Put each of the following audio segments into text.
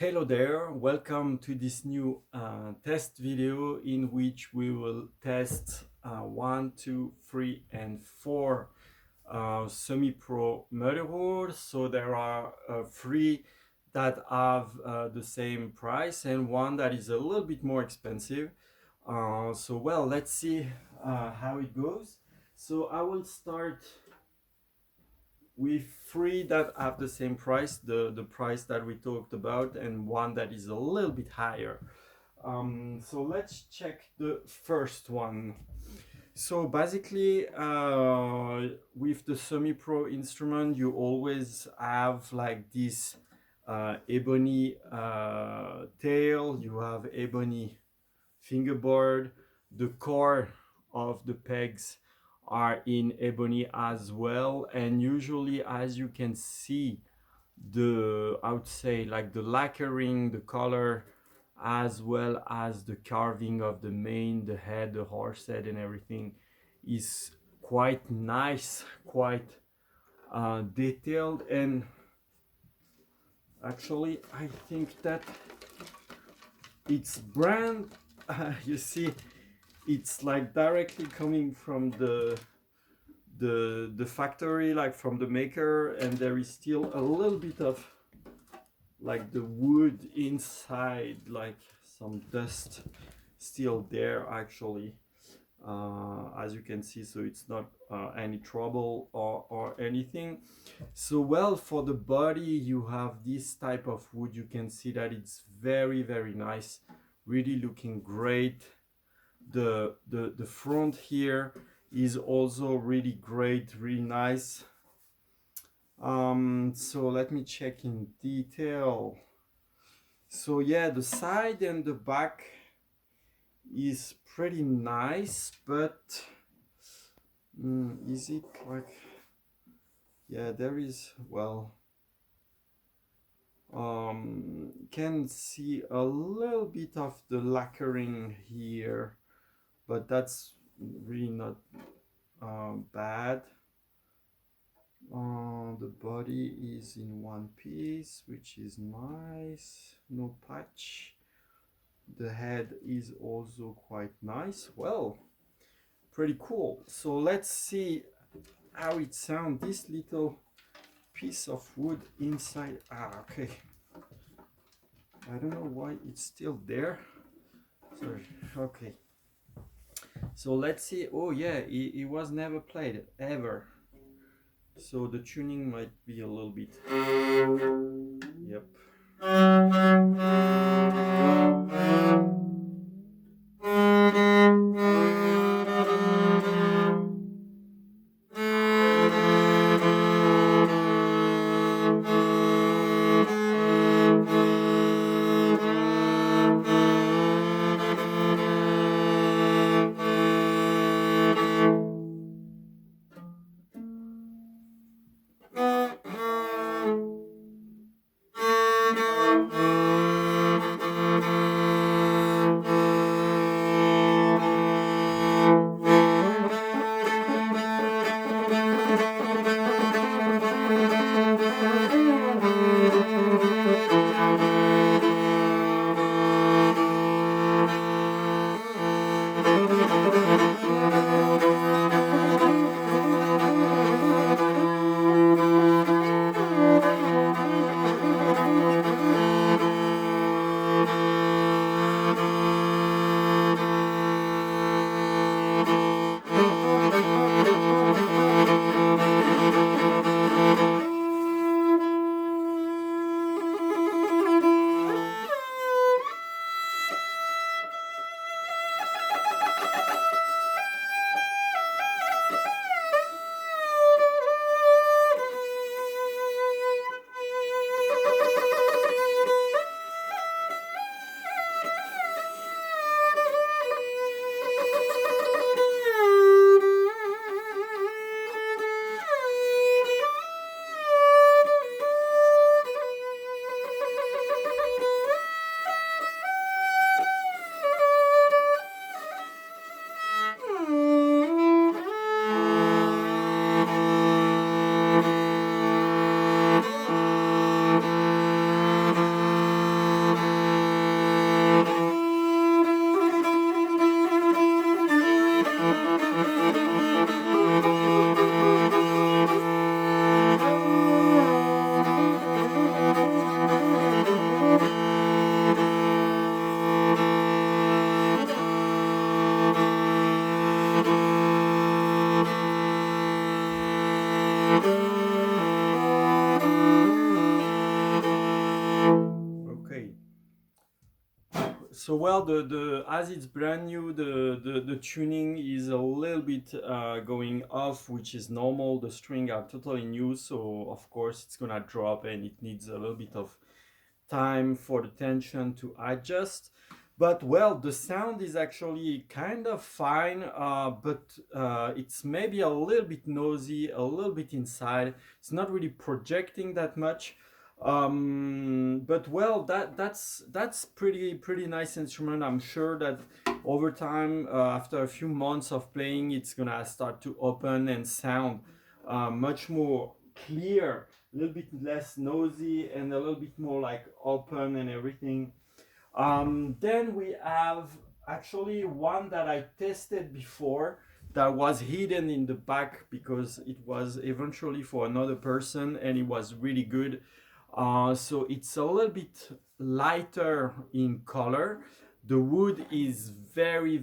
Hello there, welcome to this new test video in which we will test 1, 2, 3 and 4 semi-pro Morin. So there are 3 that have the same price and one that is a little bit more expensive. So let's see how it goes. So I will start with 3 that have the same price, the price that we talked about, and one that is a little bit higher. So let's check the first one. So basically, with the semi-pro instrument, you always have like this ebony tail, you have ebony fingerboard, the core of the pegs are in ebony as well, and usually, as you can see, I would say like the lacquering, the color, as well as the carving of the mane, the head, the horse head and everything is quite nice, quite detailed. And actually I think that its brand you see, it's like directly coming from the factory, like from the maker, and there is still a little bit of like the wood inside, like some dust still there actually, as you can see. So it's not any trouble or anything. So well, for the body you have this type of wood. You can see that it's very nice, really looking great. The front here is also really great, really nice. So let me check in detail. So yeah, the side and the back is pretty nice, but is it like, yeah, there is, well, can see a little bit of the lacquering here, but that's really not bad. The body is in one piece, which is nice, no patch. The head is also quite nice. Well, pretty cool. So let's see how it sounds. This little piece of wood inside. Okay. I don't know why it's still there. Sorry. Okay. So let's see. Oh yeah, it was never played ever. So the tuning might be a little bit. Yep. So well, the as it's brand new, the tuning is a little bit going off, which is normal. The string are totally new, so of course it's gonna drop, and it needs a little bit of time for the tension to adjust. But well, the sound is actually kind of fine, but it's maybe a little bit noisy, a little bit inside. It's not really projecting that much. But well, that's pretty nice instrument. I'm sure that over time, after a few months of playing, it's gonna start to open and sound much more clear, a little bit less noisy, and a little bit more like open and everything. Then we have actually one that I tested before that was hidden in the back because it was eventually for another person and it was really good. So it's a little bit lighter in color. The wood is very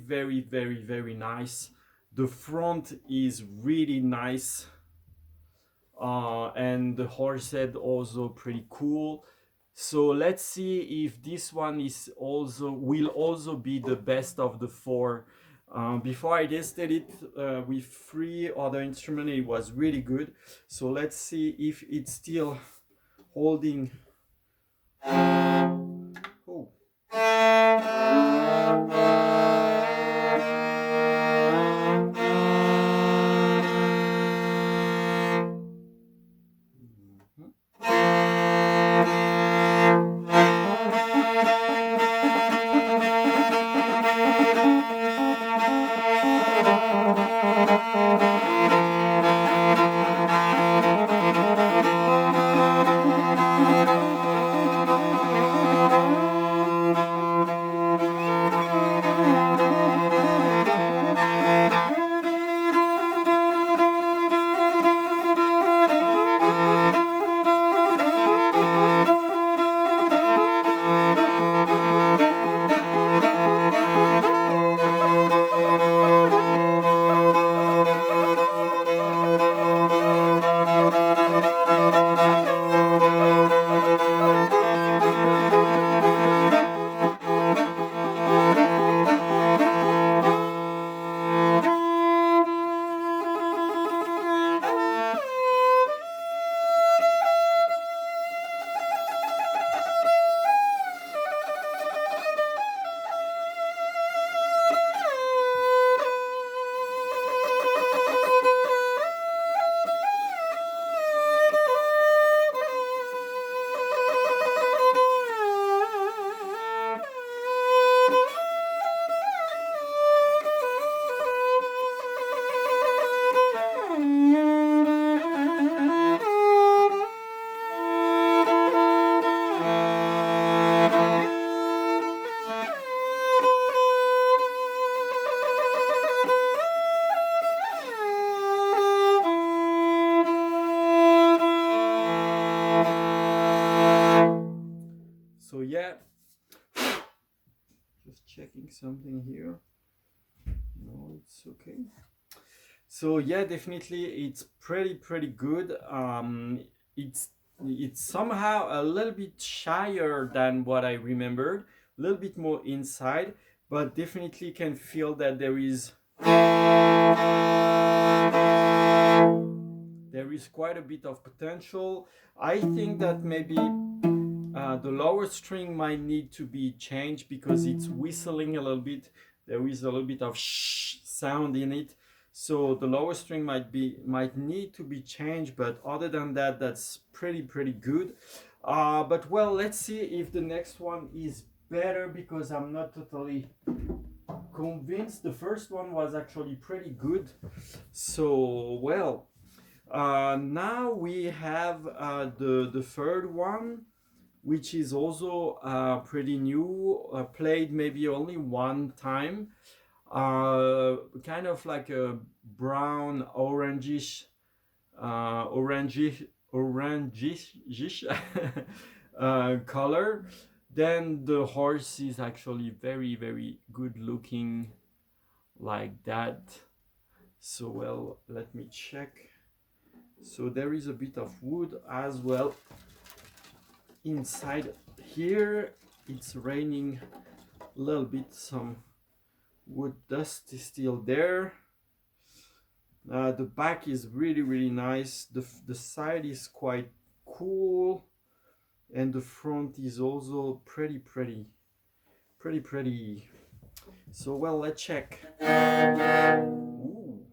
nice. The front is really nice. And the horse head also pretty cool. So let's see if this one will also be the best of the four. Before I tested it with 3 other instruments, it was really good. So let's see if it's still holding. Oh. So yeah, just checking something here. No, it's okay. So yeah, definitely it's pretty good. It's somehow a little bit shyer than what I remembered, a little bit more inside, but definitely can feel that there is quite a bit of potential. I think that maybe the lower string might need to be changed because it's whistling a little bit. There is a little bit of shh sound in it. So the lower string might need to be changed, but other than that, that's pretty good. But well, let's see if the next one is better because I'm not totally convinced. The first one was actually pretty good. So well, now we have the third one, which is also pretty new, played maybe only one time. Kind of like a brown orangish color. Then the horse is actually very good looking like that. So well, let me check. So there is a bit of wood as well inside here. It's raining a little bit, some wood dust is still there. The back is really nice. The side is quite cool, and the front is also pretty. So well, let's check. Ooh.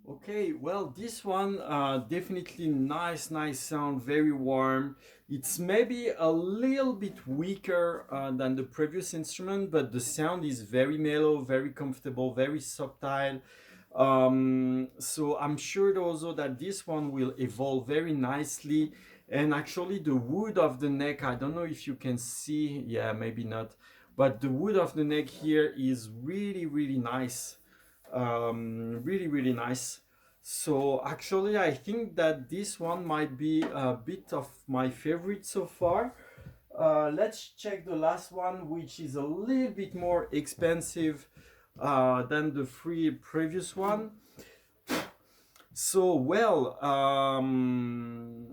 Okay, well, this one definitely nice sound, very warm. It's maybe a little bit weaker than the previous instrument, but the sound is very mellow, very comfortable, very subtle. So I'm sure also that this one will evolve very nicely. And actually, the wood of the neck, I don't know if you can see, yeah, maybe not, but the wood of the neck here is really nice. Really nice. So actually, I think that this one might be a bit of my favorite so far. Let's check the last one, which is a little bit more expensive than the three previous one. So well,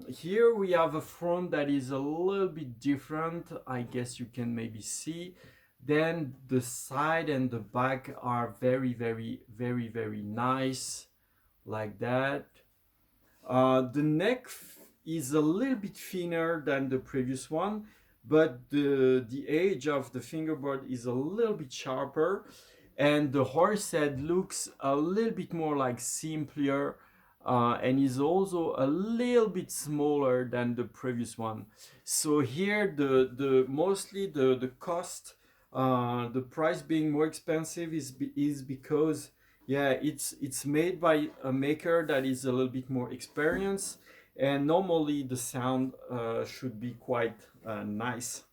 here we have a front that is a little bit different. I guess you can maybe see. Then the side and the back are very nice, like that. The neck is a little bit thinner than the previous one, but the edge of the fingerboard is a little bit sharper, and the horse head looks a little bit more like simpler, and is also a little bit smaller than the previous one. So here the mostly the cost, the price being more expensive is because yeah, it's made by a maker that is a little bit more experienced, and normally the sound should be quite nice.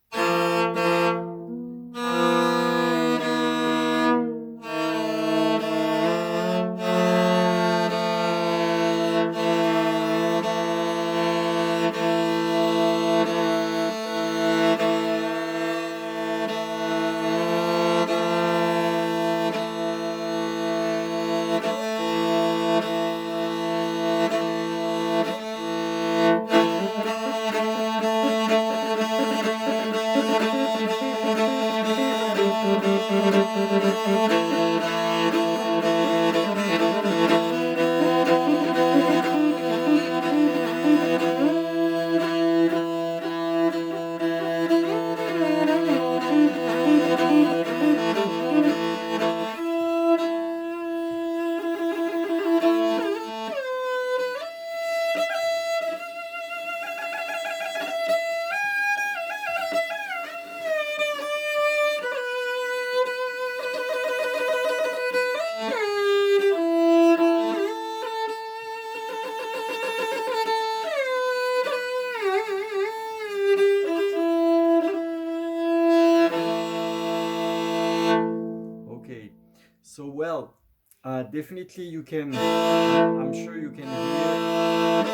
definitely you can, I'm sure you can hear.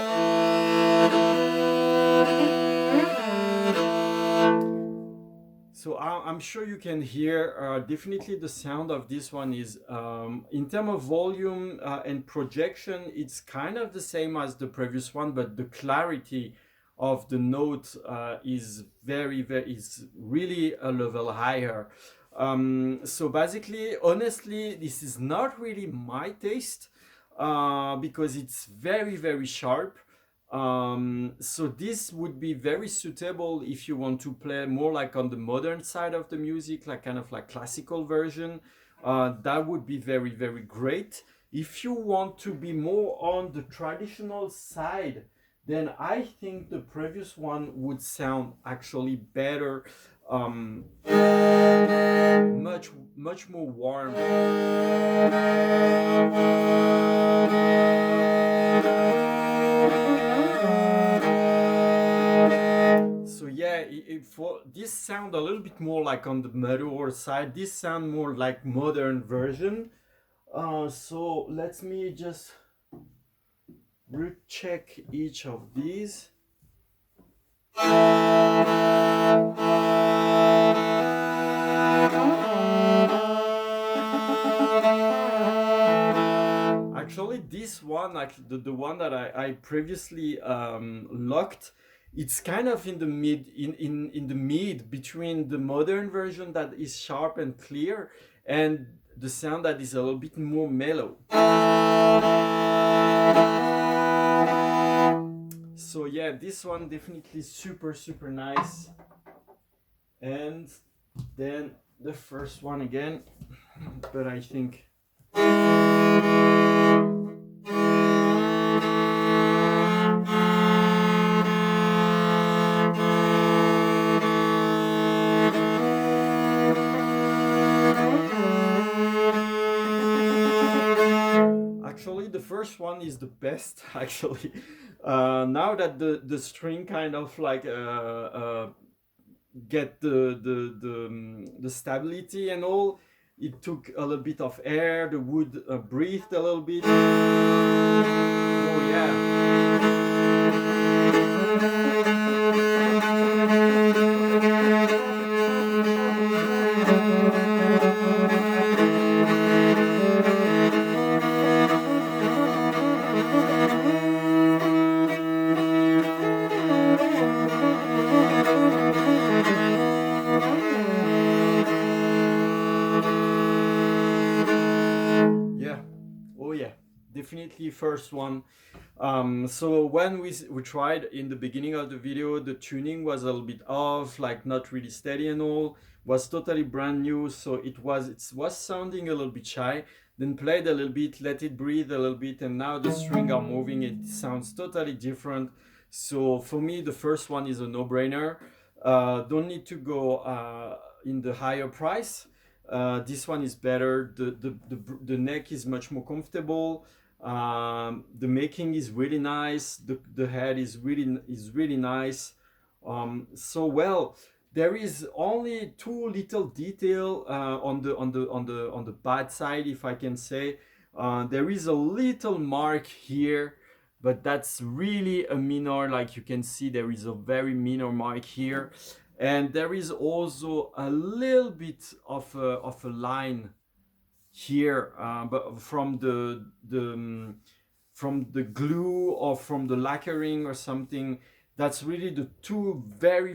So I'm sure you can hear definitely the sound of this one is in terms of volume and projection, it's kind of the same as the previous one, but the clarity of the note is is really a level higher. So basically, honestly, this is not really my taste because it's very sharp. So this would be very suitable if you want to play more like on the modern side of the music, like kind of like classical version. That would be very great. If you want to be more on the traditional side, then I think the previous one would sound actually better, much more warm. So yeah, for this sound a little bit more like on the metalcore side. This sound more like modern version. So let me just recheck each of these. Actually, this one, the one that I previously locked, it's kind of in the mid between the modern version that is sharp and clear and the sound that is a little bit more mellow. So yeah, this one definitely super nice. And then the first one again, but I think actually the first one is the best actually. Now that the string kind of like get the stability and all, it took a little bit of air, the wood breathed a little bit. Oh yeah. Definitely first one. So when we tried in the beginning of the video, the tuning was a little bit off, like not really steady and all, was totally brand new, so it was sounding a little bit shy. Then played a little bit, let it breathe a little bit, and now the string are moving, it sounds totally different. So for me, the first one is a no-brainer. Don't need to go in the higher price. This one is better. The neck is much more comfortable. The making is really nice. The head is really nice. So well, there is only two little detail on the bad side, if I can say. There is a little mark here, but that's really a minor. Like you can see, there is a very minor mark here, and there is also a little bit of a line here, but from the glue or from the lacquering or something. That's really the two very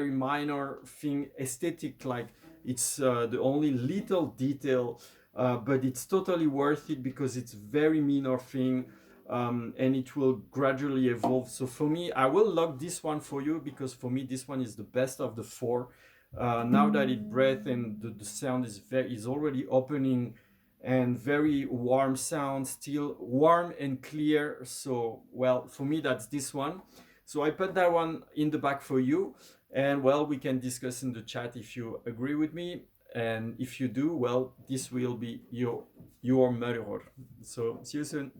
minor thing, aesthetic, like it's the only little detail, but it's totally worth it because it's very minor thing, and it will gradually evolve. So for me, I will lock this one for you because for me this one is the best of the four. Now that it breathes and the sound is already opening, and very warm sound, still warm and clear. So well, for me that's this one. So I put that one in the back for you, and well, we can discuss in the chat if you agree with me, and if you do, well, this will be your Morin Khuur. So see you soon.